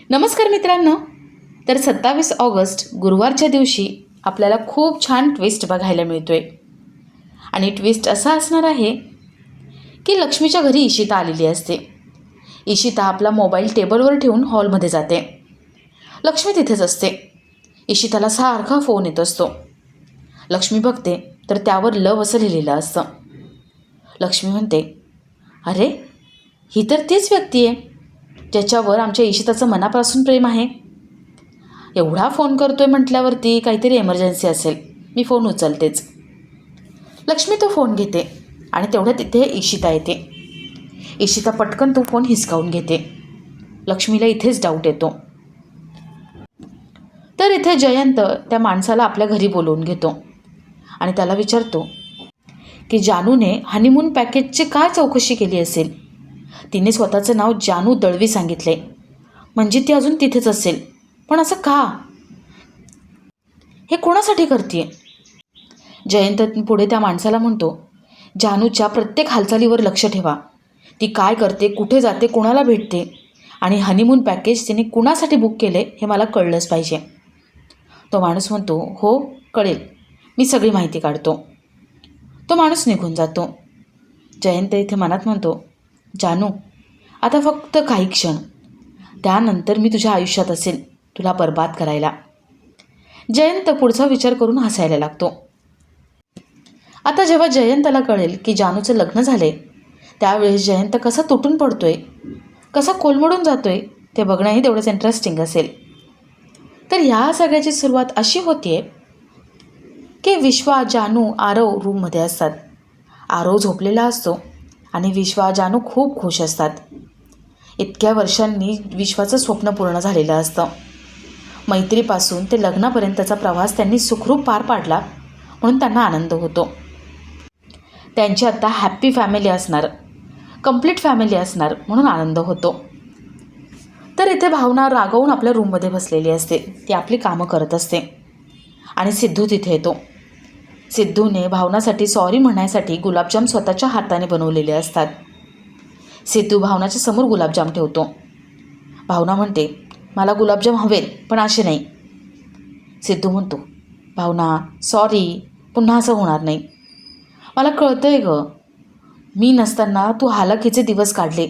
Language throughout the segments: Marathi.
नमस्कार मित्रांनो. तर 27 ऑगस्ट गुरुवारच्या दिवशी आपल्याला खूप छान ट्विस्ट बघायला मिळतोय. आणि ट्विस्ट असा असणार आहे की लक्ष्मीच्या घरी इशिता आलेली असते. इशिता आपला मोबाईल टेबलवर ठेवून हॉलमध्ये जाते. लक्ष्मी तिथेच असते. इशिताला सारखा फोन येत असतो. लक्ष्मी बघते तर त्यावर लव असं लिहिलेलं असतं. लक्ष्मी म्हणते, अरे ही तर तीच व्यक्ती आहे ज्याच्यावर आमच्या इशिताचं मनापासून प्रेम आहे. एवढा फोन करतोय म्हटल्यावरती काहीतरी एमर्जन्सी असेल. मी फोन उचलतेच. लक्ष्मी तो फोन घेते आणि तेवढ्या तिथे इशिता येते. इशिता पटकन तो फोन हिसकावून घेते. लक्ष्मीला इथेच डाऊट येतो. तर इथे जयंत त्या माणसाला आपल्या घरी बोलवून घेतो आणि त्याला विचारतो की जानूने हनीमून पॅकेजची काय चौकशी केली असेल. तिने स्वतःचं नाव जानू दळवी सांगितले, म्हणजे ती अजून तिथेच असेल. पण असं का? हे कोणासाठी करते? जयंत पुढे त्या माणसाला म्हणतो, जानूच्या प्रत्येक हालचालीवर लक्ष ठेवा. ती काय करते, कुठे जाते, कोणाला भेटते आणि हनीमून पॅकेज तिने कुणासाठी बुक केले हे मला कळलंच पाहिजे. तो माणूस म्हणतो, हो कळेल, मी सगळी माहिती काढतो. तो माणूस निघून जातो. जयंत इथे मनात म्हणतो, जानू आता फक्त काही क्षण, त्यानंतर मी तुझ्या आयुष्यात असेल तुला बर्बाद करायला. जयंत पुढचा विचार करून हसायला लागतो. आता जेव्हा जयंतला कळेल की जानूचं लग्न झाले, त्यावेळेस जयंत कसा तुटून पडतोय, कसा कोलमडून जातोय ते बघणंही तेवढंच इंटरेस्टिंग असेल. तर ह्या सगळ्याची सुरुवात अशी होतीये की विश्वा, जानू, आरव रूममध्ये असतात. आरव झोपलेला असतो आणि विश्वा, जानू खूप खुश असतात. इतक्या वर्षांनी विश्वाचं स्वप्न पूर्ण झालेलं असतं. मैत्रीपासून ते लग्नापर्यंतचा प्रवास त्यांनी सुखरूप पार पाडला म्हणून त्यांना आनंद होतो. त्यांची आत्ता हॅप्पी फॅमिली असणार, कंप्लीट फॅमिली असणार म्हणून आनंद होतो. तर इथे भावना रागावून आपल्या रूममध्ये बसलेली असते. ती आपली कामं करत असते आणि सिद्धू तिथे येतो. सिद्धूने भावनासाठी सॉरी म्हणायसाठी गुलाबजाम स्वतःच्या हाताने बनवलेले असतात. सिद्धू भावनाच्या समोर गुलाबजाम ठेवतो. भावना म्हणते, मला गुलाबजाम हवेत पण असे नाही. सिद्धू म्हणतो, भावना सॉरी, पुन्हा असं होणार नाही. मला कळतंय ग, मी नसताना तू हालाखीचे दिवस काढले,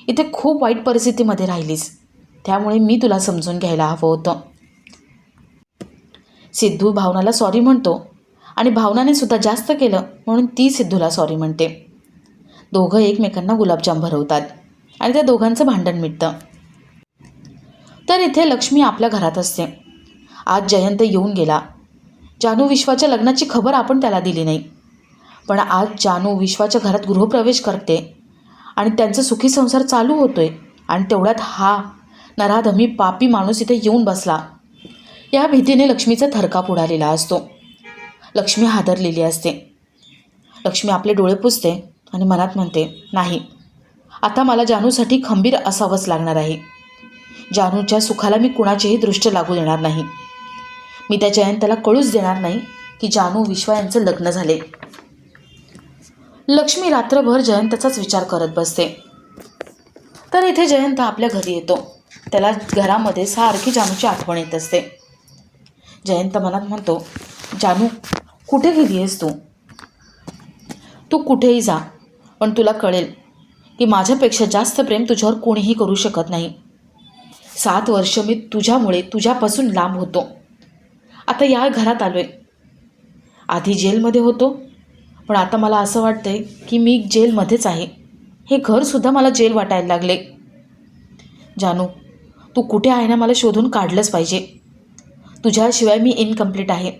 इथे खूप वाईट परिस्थितीमध्ये राहिलीस, त्यामुळे मी तुला समजून घ्यायला हवं होतं. सिद्धू भावनाला सॉरी म्हणतो आणि भावनाने सुद्धा जास्त केलं म्हणून ती सिद्धूला सॉरी म्हणते. दोघं एकमेकांना गुलाबजाम भरवतात आणि त्या दोघांचं भांडण मिटतं. तर इथे लक्ष्मी आपल्या घरात असते. आज जयंत येऊन गेला. जानू विश्वाच्या लग्नाची खबर आपण त्याला दिली नाही, पण आज जानू विश्वाच्या घरात गृहप्रवेश करते आणि त्यांचा सुखी संसार चालू होतोय आणि तेवढ्यात हा नराधमी पापी माणूस इथे येऊन बसला. या भीतीने लक्ष्मीचा थरकाप उडालेला असतो. लक्ष्मी हादरलेली असते. लक्ष्मी आपले डोळे पुसते आणि मनात म्हणते, नाही, आता मला जानूसाठी खंबीर असावंच लागणार आहे. जानूच्या सुखाला मी कुणाचीही दृष्ट लागू देणार नाही. मी त्या जयंतला कळूच देणार नाही की जानू विश्वा यांचं लग्न झाले. लक्ष्मी रात्रभर जयंतचाच विचार करत बसते. तर इथे जयंत आपल्या घरी येतो. त्याला घरामध्ये सारखी जानूची आठवण येत असते. जयंत मनात म्हणतो, जानू कुठे गेली आहेस तू? तू कुठेही जा, पण तुला कळेल की माझ्यापेक्षा जास्त प्रेम तुझ्यावर कोणीही करू शकत नाही. 7 वर्ष मी तुझ्यामुळे तुझ्यापासून लांब होतो. आता या घरात आलो आहे. आधी जेलमध्ये होतो, पण आता मला असं वाटतंय की मी जेलमध्येच आहे. हे घरसुद्धा मला जेल वाटायला लागले. जानू तू कुठे आहे ना, मला शोधून काढलंच पाहिजे. तुझ्याशिवाय मी इनकम्प्लीट आहे.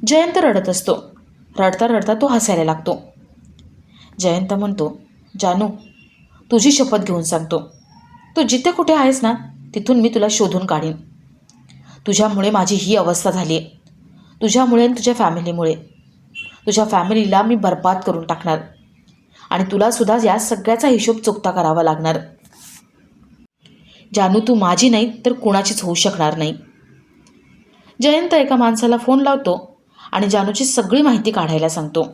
जयंत रडत असतो. रडता रडता तो हसायला लागतो. जयंत म्हणतो, जानू तुझी शपथ घेऊन सांगतो, तू जिथे कुठे आहेस ना तिथून मी तुला शोधून काढीन. तुझ्यामुळे माझी ही अवस्था झाली आहे. तुझ्यामुळे आणि तुझ्या फॅमिलीमुळे. तुझ्या फॅमिलीला मी बर्बाद करून टाकणार आणि तुलासुद्धा या सगळ्याचा हिशोब चुकता करावा लागणार. जानू तू माझी नाही तर कुणाचीच होऊ शकणार नाही. जयंत एका माणसाला फोन लावतो आणि जानूची सगळी माहिती काढायला सांगतो.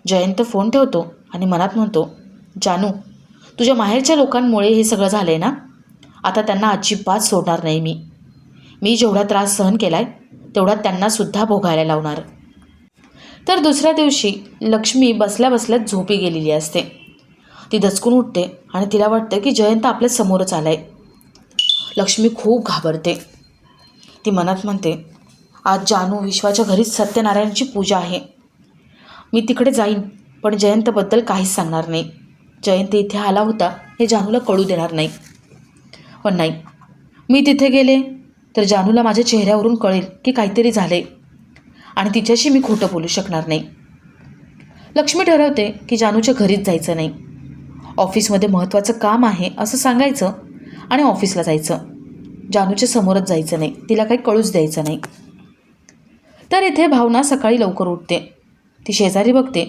जयंत फोन ठेवतो आणि मनात म्हणतो, जानू तुझ्या माहेरच्या लोकांमुळे हे सगळं झालं आहे ना. आता त्यांना अजिबात सोडणार नाही मी जेवढा त्रास सहन केला आहे तेवढा त्यांनासुद्धा भोगायला लावणार. तर दुसऱ्या दिवशी लक्ष्मी बसल्या बसल्याच झोपी गेलेली असते. ती दचकून उठते आणि तिला वाटतं की जयंत आपल्या समोरच आला आहे. लक्ष्मी खूप घाबरते. ती मनात म्हणते, आज जानू विश्वाच्या घरीच सत्यनारायणची पूजा आहे. मी तिकडे जाईन, पण जयंतबद्दल काहीच सांगणार नाही. जयंत इथे आला होता हे जानूला कळू देणार नाही. पण नाही, मी तिथे गेले तर जानूला माझ्या चेहऱ्यावरून कळेल की काहीतरी झाले आणि तिच्याशी मी खोटं बोलू शकणार नाही. लक्ष्मी ठरवते की जानूच्या घरीच जायचं नाही. ऑफिसमध्ये महत्त्वाचं काम आहे असं सांगायचं आणि ऑफिसला जायचं. जानूच्या समोरच जायचं नाही, तिला काही कळूच द्यायचं नाही. तर इथे भावना सकाळी लवकर उठते. ती शेजारी बघते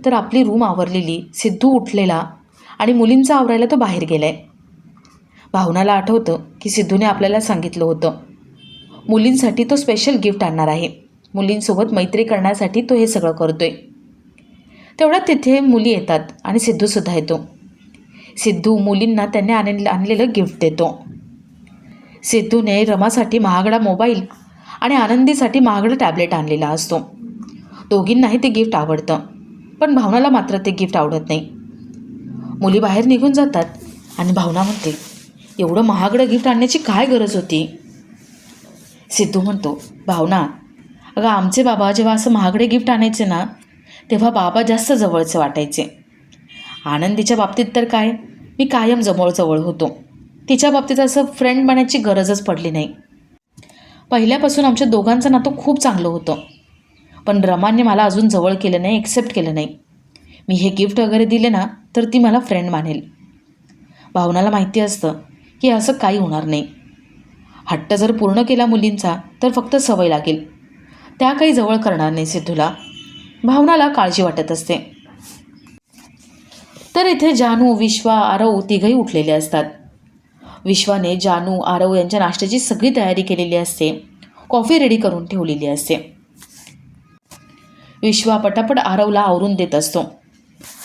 तर आपली रूम आवरलेली, सिद्धू उठलेला आणि मुलींचा आवरायला तो बाहेर गेलाय. भावनाला आठवतं की सिद्धूने आपल्याला सांगितलं होतं मुलींसाठी तो स्पेशल गिफ्ट आणणार आहे. मुलींसोबत मैत्री करण्यासाठी तो हे सगळं करतोय. तेवढ्यात तिथे मुली येतात आणि सिद्धूसुद्धा येतो. सिद्धू मुलींना त्याने आणलेलं गिफ्ट देतो. सिद्धूने रमासाठी महागडा मोबाईल आणि आनंदीसाठी महागडा टॅबलेट आणलेला असतो. दोघींनाही ते गिफ्ट आवडतं, पण भावनाला मात्र ते गिफ्ट आवडत नाही. मुली बाहेर निघून जातात आणि भावना म्हणते, एवढं महागडं गिफ्ट आणण्याची काय गरज होती. सिद्धू म्हणतो, भावना, अगं आमचे बाबा जेव्हा असं महागडे गिफ्ट आणायचे ना तेव्हा बाबा जास्त जवळचे वाटायचे. आनंदीच्या बाबतीत तर काय, मी कायम जवळ होतो. तिच्या बाबतीत असं फ्रेंड बनायची गरजच पडली नाही. पहिल्यापासून आमच्या दोघांचं नातं खूप चांगलं होतं, पण रमाने मला अजून जवळ केलं नाही, एक्सेप्ट केलं नाही. मी हे गिफ्ट वगैरे दिले ना तर ती मला फ्रेंड मानेल. भावनाला माहिती असतं की असं काही होणार नाही. हट्ट जर पूर्ण केला मुलींचा तर फक्त सवय लागेल, त्या काही जवळ करणार नाही सिद्धूला. भावनाला काळजी वाटत असते. तर इथे जानू, विश्वा, आरव तिघही उठलेले असतात. विश्वाने जानू, आरव यांच्या नाश्त्याची सगळी तयारी केलेली असते. कॉफी रेडी करून ठेवलेली असते. विश्वा पटापट आरवला आवरून देत असतो.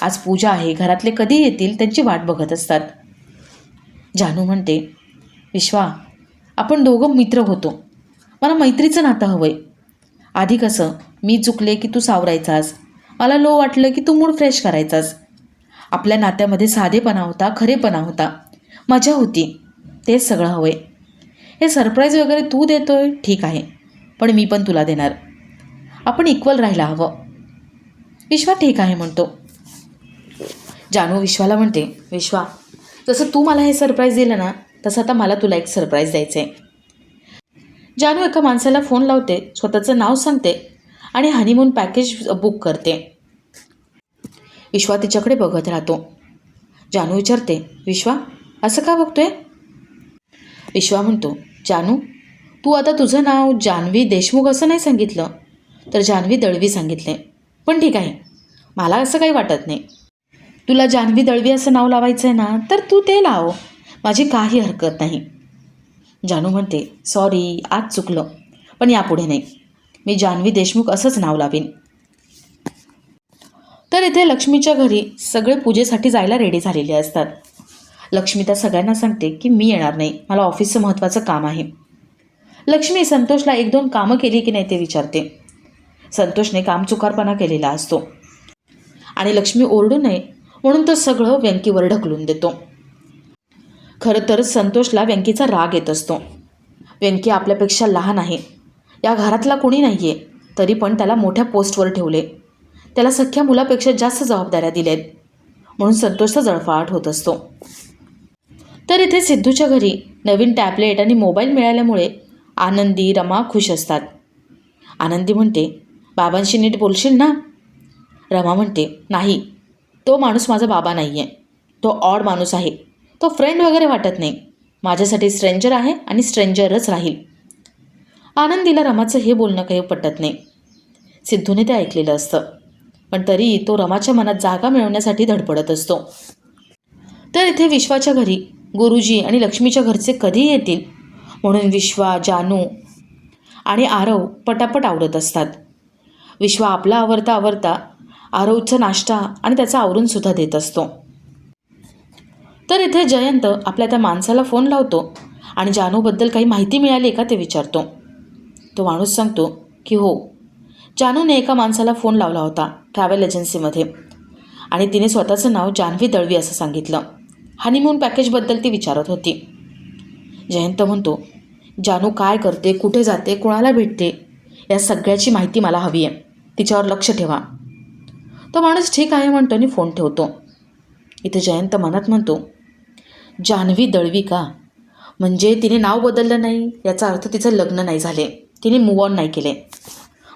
आज पूजा आहे, घरातले कधी येतील त्यांची वाट बघत असतात. जानू म्हणते, विश्वा, आपण दोघं मित्र होतो, मला मैत्रीचं नातं हवंय. आधी कसं मी चुकले की तू सावरायचास, मला लो वाटलं की तू मूड फ्रेश करायचास. आपल्या नात्यामध्ये साधेपणा होता, खरेपणा होता, मजा होती. तेच सगळं हवंय. हे सरप्राईज वगैरे तू देतोय ठीक आहे, पण मी पण तुला देणार. आपण इक्वल राहायला हवं. विश्वा ठीक आहे म्हणतो. जानू विश्वाला म्हणते, विश्वा, जसं तू मला हे सरप्राईज दिलं ना तसं आता मला तुला एक सरप्राईज द्यायचं आहे. जानू एका माणसाला फोन लावते, स्वतःचं नाव सांगते आणि हनीमून पॅकेज बुक करते. विश्वा तिच्याकडे बघत राहतो. जानू विचारते, विश्वा, असं का बघतोय? विश्वा म्हणतो, जानू, तू आता तुझं नाव जान्हवी देशमुख असं नाही सांगितलं, तर जान्हवी दळवी सांगितले. पण ठीक आहे, मला असं काही वाटत नाही. तुला जान्हवी दळवी असं नाव लावायचं आहे ना तर तू ते लाव, माझी काही हरकत नाही. जानू म्हणते, सॉरी, आज चुकलं, पण यापुढे नाही. मी जान्हवी देशमुख असंच नाव लावीन. तर इथे लक्ष्मीच्या घरी सगळे पूजेसाठी जायला रेडी झालेले असतात. लक्ष्मी त्या सगळ्यांना सांगते की मी येणार नाही, मला ऑफिसचं महत्त्वाचं काम आहे. लक्ष्मी संतोषला 1-2 कामं केली की नाही ते विचारते. संतोषने कामचुकारपणा केलेला असतो आणि लक्ष्मी ओरडू नये म्हणून तो सगळं व्यंकीवर ढकलून देतो. खरं तर संतोषला व्यंकीचा राग येत असतो. व्यंकी आपल्यापेक्षा लहान आहे, या घरातला कोणी नाही आहे, तरी पण त्याला मोठ्या पोस्टवर ठेवले, त्याला सख्या मुलापेक्षा जास्त जबाबदाऱ्या दिल्यात, म्हणून संतोषचा जळफाट होत असतो. तर इथे सिद्धूच्या घरी नवीन टॅबलेट आणि मोबाईल मिळाल्यामुळे आनंदी, रमा खुश असतात. आनंदी म्हणते, बाबांशी नीट बोलशील ना? रमा म्हणते, नाही, तो माणूस माझा बाबा नाही आहे, तो ऑड माणूस आहे, तो फ्रेंड वगैरे वाटत नाही, माझ्यासाठी स्ट्रेंजर आहे आणि स्ट्रेंजरच राहील. आनंदीला रमाचं हे बोलणं काही पटत नाही. सिद्धूने ते ऐकलेलं असतं, पण तरी तो रमाच्या मनात जागा मिळवण्यासाठी धडपडत असतो. तर इथे विश्वाच्या घरी गुरुजी आणि लक्ष्मीच्या घरचे कधी येतील म्हणून विश्वा, जानू आणि आरव पटापट आवरत असतात. विश्वा आपला आवरता आरवचा नाश्ता आणि त्याचा आवरूनसुद्धा देत असतो. तर इथे जयंत आपल्या त्या माणसाला फोन लावतो आणि जानूबद्दल काही माहिती मिळाली का ते विचारतो. तो माणूस सांगतो की हो, जानूने एका माणसाला फोन लावला होता ट्रॅव्हल एजन्सीमध्ये आणि तिने स्वतःचं नाव जान्हवी दळवी असं सांगितलं. हनीमून पॅकेजबद्दल ती विचारत होती. जयंत म्हणतो, जानू काय करते, कुठे जाते, कोणाला भेटते, या सगळ्याची माहिती मला हवी आहे. तिच्यावर लक्ष ठेवा. तो माणूस ठीक आहे म्हणतो आणि फोन ठेवतो. इथे जयंत मनात म्हणतो, जान्हवी दळवी का? म्हणजे तिने नाव बदललं नाही याचा अर्थ तिचं लग्न नाही झाले, तिने मूव ऑन नाही केले.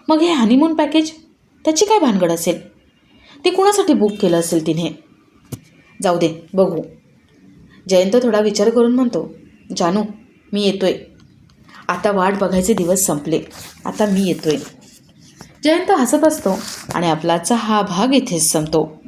मग हे हनीमून पॅकेज, त्याची काय भानगड असेल? ती कुणासाठी बुक केलं असेल तिने? जाऊ दे, बघू. जयंत थोडा विचार करून म्हणतो, जानू मी येतोय. आता वाट बघायचे दिवस संपले, आता मी येतोय. जयंत हसत असतो आणि आपला आजचा हा भाग इथेच संपतो.